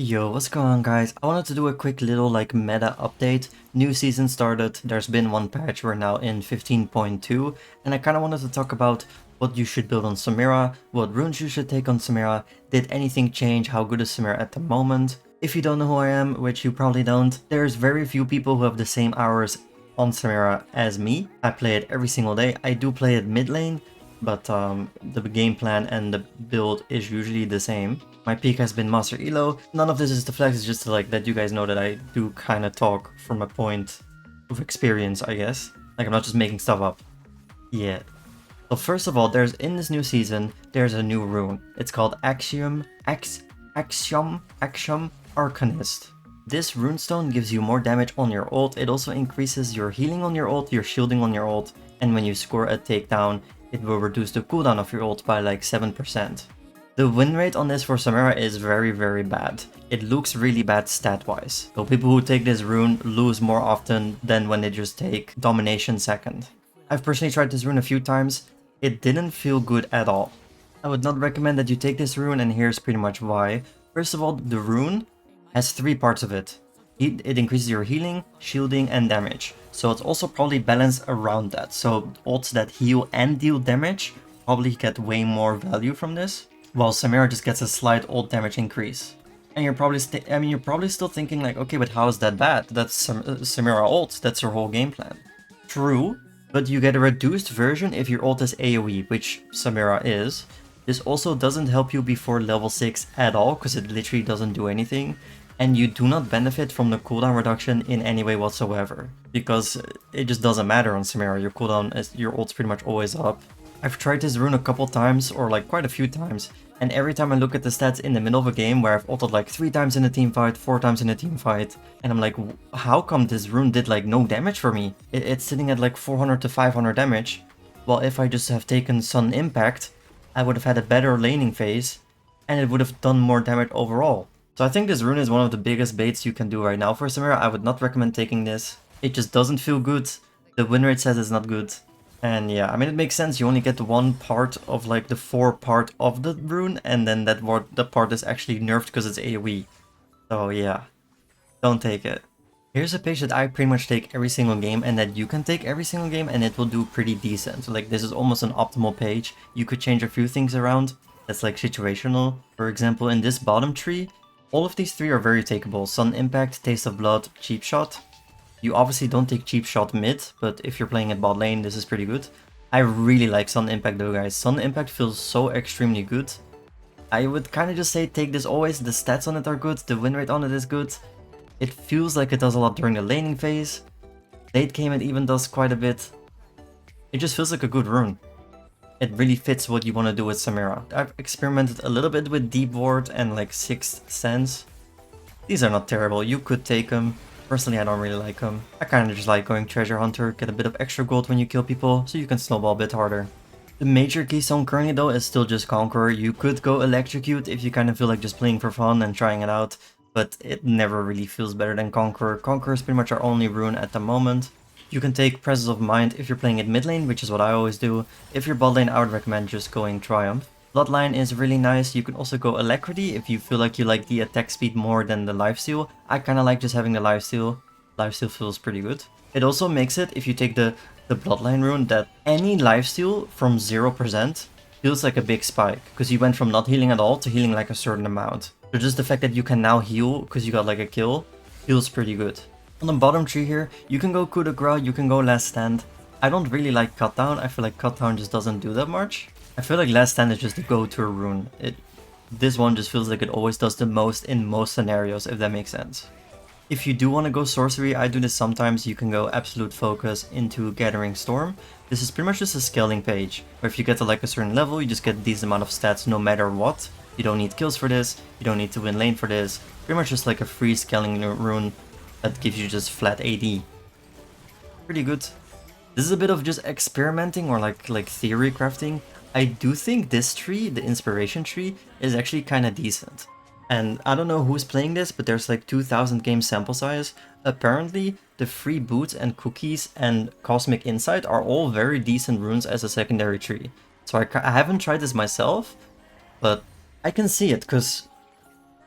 Yo, what's going on, guys? I wanted to do a quick little meta update. New season started, there's been one patch, we're now in 15.2, and I kind of wanted to talk about what you should build on Samira, what runes you should take on Samira, did anything change, how good is Samira at the moment. If you don't know who I am, which you probably don't, there's very few people who have the same hours on Samira as me. I play it every single day. I do play it mid lane, but the game plan and the build is usually the same. My peak has been Master Elo. None of this is to flex, it's just to let you guys know that I do kind of talk from a point of experience, I guess. I'm not just making stuff up. Yeah. So first of all, in this new season, there's a new rune. It's called Axiom Arcanist. This runestone gives you more damage on your ult. It also increases your healing on your ult, your shielding on your ult, and when you score a takedown, it will reduce the cooldown of your ult by 7%. The win rate on this for Samira is very, very bad. It looks really bad stat-wise. So people who take this rune lose more often than when they just take Domination second. I've personally tried this rune a few times. It didn't feel good at all. I would not recommend that you take this rune, and here's pretty much why. First of all, the rune has three parts of it. It increases your healing, shielding, and damage. So it's also probably balanced around that. So ults that heal and deal damage probably get way more value from this, while Samira just gets a slight ult damage increase. And you're probably you're probably still thinking okay, but how is that bad? That's Samira ult, that's her whole game plan. True, but you get a reduced version if your ult is AoE, which Samira is. This also doesn't help you before level 6 at all, because it literally doesn't do anything. And you do not benefit from the cooldown reduction in any way whatsoever, because it just doesn't matter on Samira. Your cooldown your ult's pretty much always up. I've tried this rune a couple times, or quite a few times, and every time I look at the stats in the middle of a game where I've ulted 3 times in a team fight, 4 times in a team fight, and I'm like, how come this rune did no damage for me? It's sitting at 400 to 500 damage, while if I just have taken Sun Impact, I would have had a better laning phase, and it would have done more damage overall. So I think this rune is one of the biggest baits you can do right now for Samira. I would not recommend taking this. It just doesn't feel good. The win rate says it's not good. And yeah, it makes sense. You only get one part of the 4 part of the rune, and then the part is actually nerfed because it's AoE. So yeah, don't take it. Here's a page that I pretty much take every single game, and that you can take every single game, and it will do pretty decent. So this is almost an optimal page. You could change a few things around. That's situational. For example, in this bottom tree, all of these 3 are very takeable. Sun Impact, Taste of Blood, Cheap Shot. You obviously don't take Cheap Shot mid, but if you're playing at bot lane, this is pretty good. I really like Sun Impact though, guys. Sun Impact feels so extremely good. I would kind of just say take this always. The stats on it are good, the win rate on it is good. It feels like it does a lot during the laning phase. Late game it even does quite a bit. It just feels like a good rune. It really fits what you want to do with Samira. I've experimented a little bit with Deep Ward and Sixth Sense. These are not terrible, you could take them. Personally, I don't really like them. I kind of just like going Treasure Hunter, get a bit of extra gold when you kill people, so you can snowball a bit harder. The major keystone currently though is still just Conqueror. You could go Electrocute if you kind of feel like just playing for fun and trying it out, but it never really feels better than Conqueror. Conqueror is pretty much our only rune at the moment. You can take Presence of Mind if you're playing it mid lane, which is what I always do. If you're bot lane, I would recommend just going Triumph. Bloodline is really nice. You can also go Alacrity if you feel like you like the attack speed more than the lifesteal. I kind of like just having the lifesteal. Lifesteal feels pretty good. It also makes it, if you take the Bloodline rune, that any lifesteal from 0% feels like a big spike, because you went from not healing at all to healing a certain amount. So just the fact that you can now heal because you got a kill feels pretty good. On the bottom tree here, you can go coup de grace, you can go last stand. I don't really like cut down. I feel like cut down just doesn't do that much. I feel like last stand is just the go-to rune. This one just feels like it always does the most in most scenarios, if that makes sense. If you do want to go sorcery, I do this sometimes. You can go absolute focus into Gathering Storm. This is pretty much just a scaling page, where if you get to a certain level, you just get this amount of stats no matter what. You don't need kills for this, you don't need to win lane for this. Pretty much just a free scaling rune that gives you just flat AD. Pretty good. This is a bit of just experimenting or theory crafting. I do think this tree, the inspiration tree, is actually kind of decent. And I don't know who's playing this, but there's 2000 game sample size. Apparently, the free boots and cookies and cosmic insight are all very decent runes as a secondary tree. So I haven't tried this myself, but I can see it, because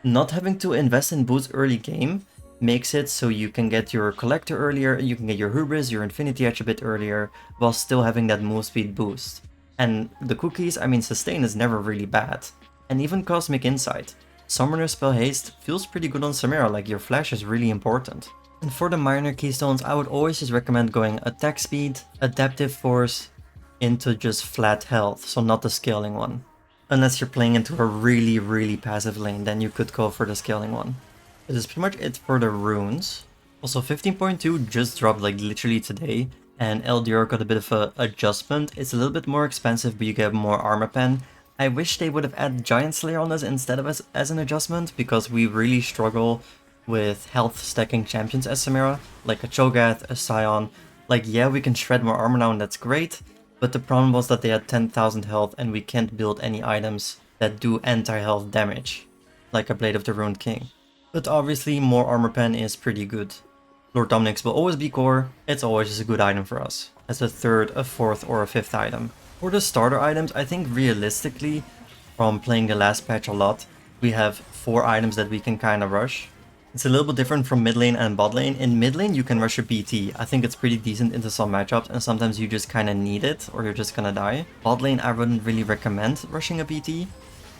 Not having to invest in boots early game makes it so you can get your collector earlier, you can get your hubris, your infinity edge a bit earlier, while still having that move speed boost. And the cookies, I mean, sustain is never really bad. And even cosmic insight. Summoner spell haste feels pretty good on Samira, like your flash is really important. And for the minor keystones, I would always just recommend going attack speed, adaptive force, into just flat health, so not the scaling one. Unless you're playing into a really passive lane, then you could go for the scaling one. This is pretty much it for the runes. Also 15.2 just dropped like literally today, and LDR got a bit of a adjustment. It's a little bit more expensive, but you get more armor pen. I wish they would have added Giant Slayer on this instead of as an adjustment, because we really struggle with health stacking champions as Samira, like a Cho'Gath, a Scion. Like, yeah, we can shred more armor now and that's great, but the problem was that they had 10,000 health and we can't build any items that do anti-health damage, like a Blade of the Ruined King. But obviously more armor pen is pretty good. Lord Dominic's will always be core, it's always just a good item for us, as a third, a fourth or a fifth item. For the starter items, I think realistically, from playing the last patch a lot, we have 4 items that we can kinda rush. It's a little bit different from mid lane and bot lane. In mid lane, you can rush a BT. I think it's pretty decent into some matchups, and sometimes you just kind of need it, or you're just gonna die. Bot lane, I wouldn't really recommend rushing a BT,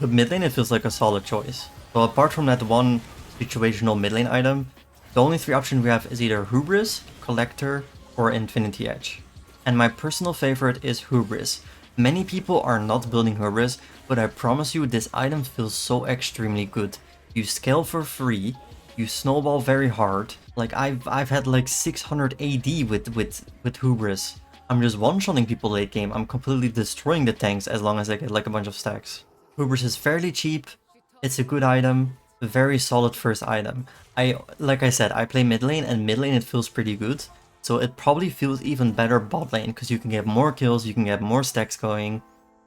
but mid lane, it feels like a solid choice. So apart from that one situational mid lane item, the only 3 options we have is either Hubris, Collector, or Infinity Edge. And my personal favorite is Hubris. Many people are not building Hubris, but I promise you this item feels so extremely good. You scale for free, you snowball very hard. Like I've had like 600 AD with Hubris. I'm just one-shotting people late game. I'm completely destroying the tanks as long as I get like a bunch of stacks. Hubris is fairly cheap. It's a good item. A very solid first item. Like I said, I play mid lane, and mid lane it feels pretty good. So it probably feels even better bot lane, because you can get more kills, you can get more stacks going.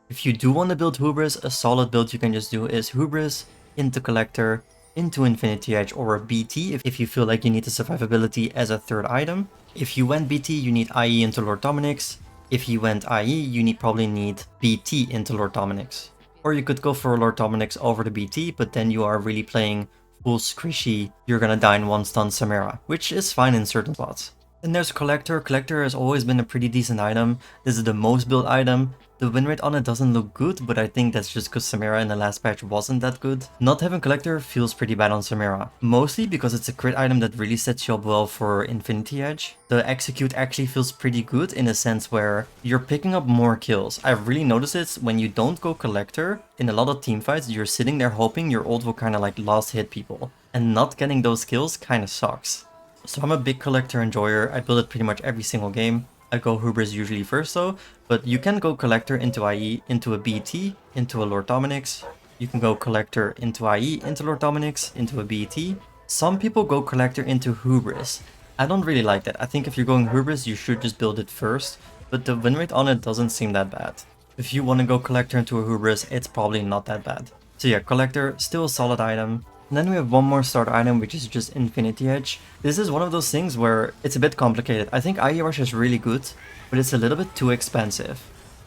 If you do want to build Hubris, a solid build you can just do is Hubris into Collector, into Infinity Edge, or a BT if you feel like you need the survivability as a third item. If you went BT, you need IE into Lord Dominic's. If you went IE, you probably need BT into Lord Dominic's. Or you could go for Lord Dominic's over the BT, but then you are really playing full squishy, you're gonna die in one stun Samira, which is fine in certain spots. Then there's Collector. Collector has always been a pretty decent item. This is the most built item. The win rate on it doesn't look good, but I think that's just because Samira in the last patch wasn't that good. Not having Collector feels pretty bad on Samira. Mostly because it's a crit item that really sets you up well for Infinity Edge. The execute actually feels pretty good in a sense where you're picking up more kills. I've really noticed it when you don't go Collector. In a lot of teamfights, you're sitting there hoping your ult will kind of like last hit people. And not getting those kills kind of sucks. So I'm a big Collector enjoyer. I build it pretty much every single game. I go Hubris usually first though, but you can go Collector into IE, into a BT, into a Lord Dominic's. You can go Collector into IE, into Lord Dominic's, into a BT. Some people go Collector into Hubris. I don't really like that. I think if you're going Hubris, you should just build it first, but the win rate on it doesn't seem that bad. If you want to go Collector into a Hubris, it's probably not that bad. So yeah, Collector, still a solid item. And then we have one more start item, which is just Infinity Edge. This is one of those things where it's a bit complicated. I think IE Rush is really good, but it's a little bit too expensive.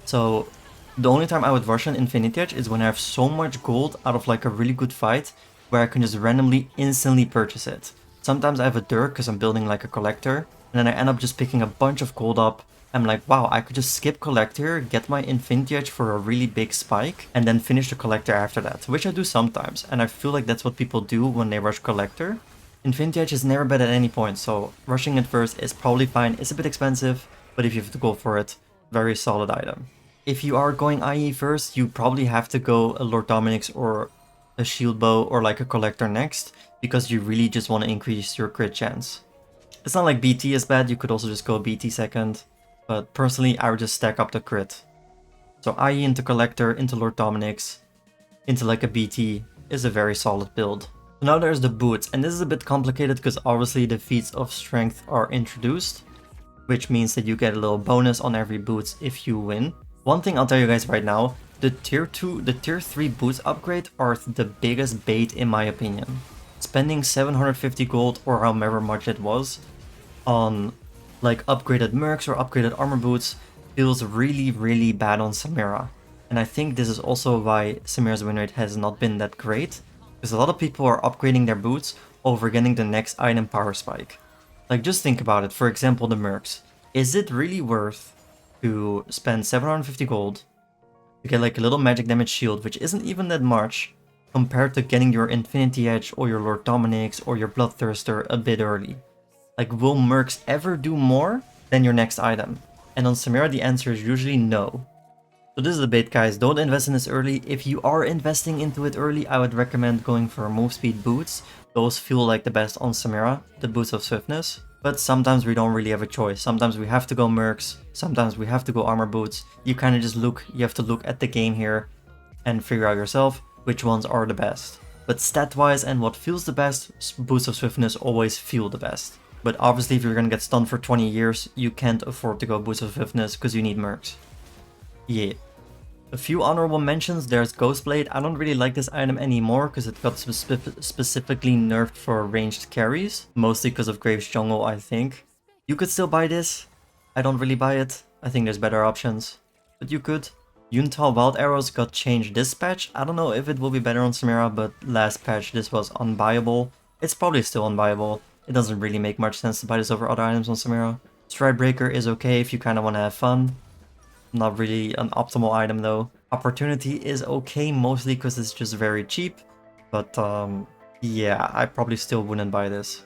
So the only time I would rush an Infinity Edge is when I have so much gold out of like a really good fight, where I can just randomly instantly purchase it. Sometimes I have a Dirk because I'm building like a Collector, and then I end up just picking a bunch of gold up. I'm like, wow, I could just skip Collector, get my Infinity Edge for a really big spike, and then finish the Collector after that, which I do sometimes, and I feel like that's what people do when they rush Collector. Infinity Edge is never bad at any point, so rushing it first is probably fine. It's a bit expensive, but if you have to go for it, very solid item. If you are going IE first, you probably have to go a Lord Dominic's or a Shield Bow or like a Collector next, because you really just want to increase your crit chance. It's not like BT is bad, you could also just go BT second. But personally, I would just stack up the crit. So IE into Collector, into Lord Dominic's, into like a BT is a very solid build. So now there's the boots, and this is a bit complicated because obviously the feats of strength are introduced, which means that you get a little bonus on every boots if you win. One thing I'll tell you guys right now, the tier 3 boots upgrade are the biggest bait in my opinion. Spending 750 gold or however much it was on like upgraded mercs or upgraded armor boots feels really bad on Samira. And I think this is also why Samira's win rate has not been that great, Because a lot of people are upgrading their boots over getting the next item power spike. Like, just think about it. For example, the mercs. Is it really worth to spend 750 gold to get like a little magic damage shield, which isn't even that much, compared to getting your Infinity Edge or your Lord Dominic's or your Bloodthirster a bit early? Like, will mercs ever do more than your next item? And on Samira, the answer is usually no. So this is the bait, guys. Don't invest in this early. If you are investing into it early, I would recommend going for move speed boots. Those feel like the best on Samira, the boots of swiftness. But sometimes we don't really have a choice. Sometimes we have to go mercs. Sometimes we have to go armor boots. You kind of just look, you have to look at the game here and figure out yourself which ones are the best. But stat-wise and what feels the best, boots of swiftness always feel the best. But obviously if you're gonna get stunned for 20 years, you can't afford to go boots of swiftness because you need mercs. Yeah. A few honorable mentions. There's Ghostblade. I don't really like this item anymore because it got specifically nerfed for ranged carries. Mostly because of Graves Jungle, I think. You could still buy this. I don't really buy it. I think there's better options. But you could. Yuntal Wild Arrows got changed this patch. I don't know if it will be better on Samira, but last patch this was unbuyable. It's probably still unbuyable. It doesn't really make much sense to buy this over other items on Samira. Stride Breaker is okay if you kind of want to have fun. Not really an optimal item though. Opportunity is okay mostly because it's just very cheap. But yeah, I probably still wouldn't buy this.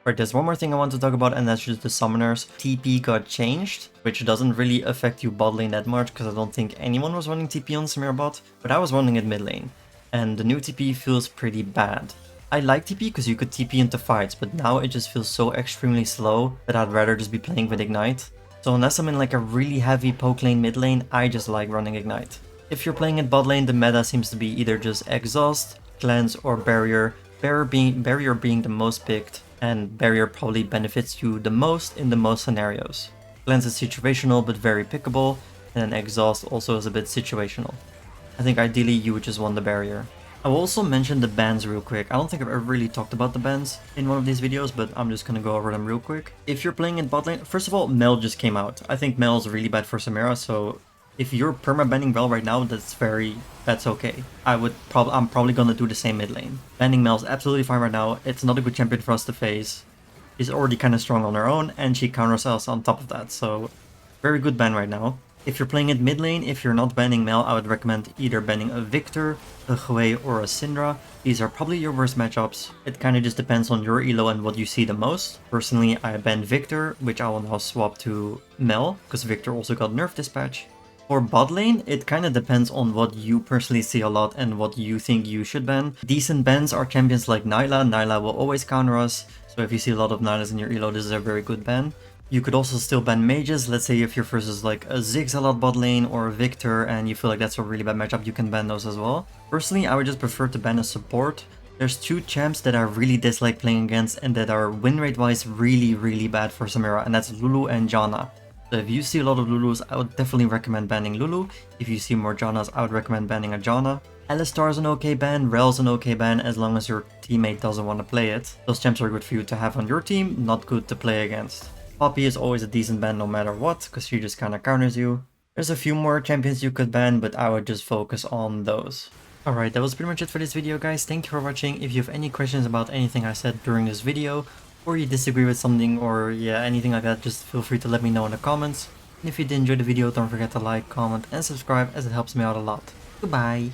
Right, there's one more thing I want to talk about, and that's just the summoners. TP got changed, which doesn't really affect you bot lane that much because I don't think anyone was running TP on Samira bot, but I was running it mid lane. And the new TP feels pretty bad. I like TP because you could TP into fights, but now it just feels so extremely slow that I'd rather just be playing with Ignite. So unless I'm in like a really heavy poke lane mid lane, I just like running Ignite. If you're playing it bot lane, the meta seems to be either just Exhaust, Cleanse, or Barrier. Barrier being the most picked, and Barrier probably benefits you the most in the most scenarios. Cleanse is situational but very pickable, and then Exhaust also is a bit situational. I think ideally you would just want the Barrier. I will also mention the bans real quick. I don't think I've ever really talked about the bans in one of these videos, but I'm just gonna go over them real quick. If you're playing in bot lane, first of all, Mel just came out. I think Mel is really bad for Samira, so if you're perma-banning Mel right now, that's okay. I'm probably gonna do the same mid lane. Banning Mel is absolutely fine right now. It's not a good champion for us to face. She's already kind of strong on her own, and she counters us on top of that, so very good ban right now. If you're playing it mid lane, if you're not banning Mel, I would recommend either banning a Victor, a Hwei, or a Syndra. These are probably your worst matchups. It kind of just depends on your elo and what you see the most. Personally, I banned Victor, which I will now swap to Mel, because Victor also got nerfed this patch. For bot lane, it kind of depends on what you personally see a lot and what you think you should ban. Decent bans are champions like Nyla. Nyla will always counter us, so if you see a lot of Nylas in your elo, this is a very good ban. You could also still ban mages. Let's say if you're versus like a Ziggs a lot bot lane or a Victor and you feel like that's a really bad matchup, you can ban those as well. Personally, I would just prefer to ban a support. There's two champs that I really dislike playing against and that are win rate wise really bad for Samira, and that's Lulu and Janna. So if you see a lot of Lulus, I would definitely recommend banning Lulu. If you see more Jannas, I would recommend banning a Janna. Alistar is an okay ban, Rel's an okay ban as long as your teammate doesn't want to play it. Those champs are good for you to have on your team, not good to play against. Poppy is always a decent ban no matter what, because she just kinda counters you. There's a few more champions you could ban, but I would just focus on those. Alright, that was pretty much it for this video, guys. Thank you for watching. If you have any questions about anything I said during this video, or you disagree with something, or yeah, anything like that, just feel free to let me know in the comments. And if you did enjoy the video, don't forget to like, comment, and subscribe, as it helps me out a lot. Goodbye!